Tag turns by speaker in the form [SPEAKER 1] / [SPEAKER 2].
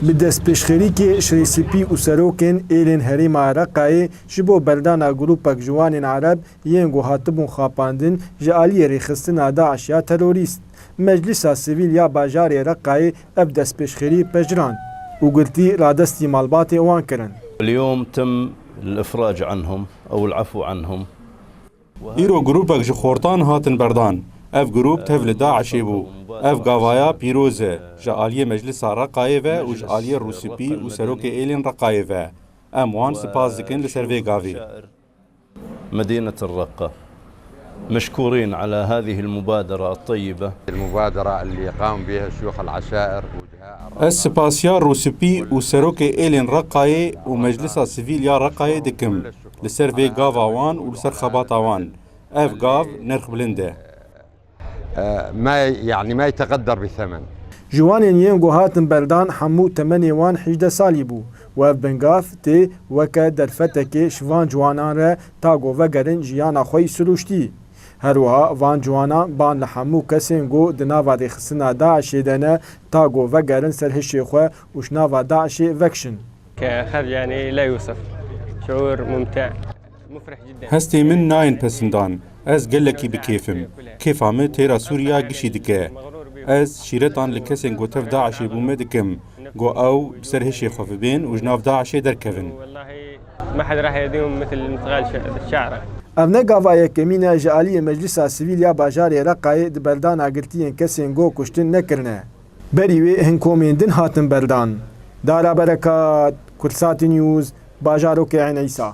[SPEAKER 1] بدست پشخیری شریسپی و سروکن ایلین هریم عراقای جبو بردانا گروپک جوان عرب ینگو هاتبون خاپاندن جالی ریخستن داعش یا تروریست. مجلس سیویل یا باجار عراقای اب دست پشخیری پجران وقلتي رادستي مالباتي وان كرن.
[SPEAKER 2] اليوم تم الافراج عنهم او العفو عنهم.
[SPEAKER 3] ايرو جروبك جخورتان هاتن بردان. اف جروب تهفل داعشي بو. اف قاوايا بيروزه جاليه مجلس رقايفه وجاليه روسبي وسروك ايلين رقايفه. اموان سبازكن لسيرفي قافي.
[SPEAKER 2] مدينة الرقة مشكورين على هذه المبادرة الطيبة.
[SPEAKER 4] المبادرة اللي قام بها شيوخ العشائر
[SPEAKER 3] السباسيا روسبي وسروك ايلين رقاي ومجلس سيفيل يا رقاي دكم لسيرفي قافاوان ولسر خباطاوان. اف قاف نرخ بلنده.
[SPEAKER 4] ما يتقدر بثمن.
[SPEAKER 1] جوان ينگو هاتن بردان حمو 8 حجده سالی بو و بنگاف تی وکا درفتک شوان جوانان را تاگو وگرن جیانا خوی سروشتی. هروها وان جوانان بان لحمو کسینگو دناوا دی خسنا داعش دنه تاگو وگرن سرهشی خو وشناوا داعش وکشن.
[SPEAKER 5] كخذ يعني لا يوصف، شعور ممتع مفرح جدا.
[SPEAKER 3] هستي من ناين بسندان از قلكي بكيفم كيف عم تيرا سوريا قشي دكه از شيرتان لكسن قو تف داعشي بومدكم قو او بسر هشي خفبين وجناف داعشي دركفن.
[SPEAKER 5] والله ما حد راح يديهم مثل مثقال الشعره.
[SPEAKER 1] افنا قافايا كمينة جالية مجلس سيفيل يا باجار رقاي بردان عقلتين كسين قو كشتن نكرنا بريوي هنكومين دن هاتن بردان دارا بركات كرسات نيوز باجارو كعين عيسى.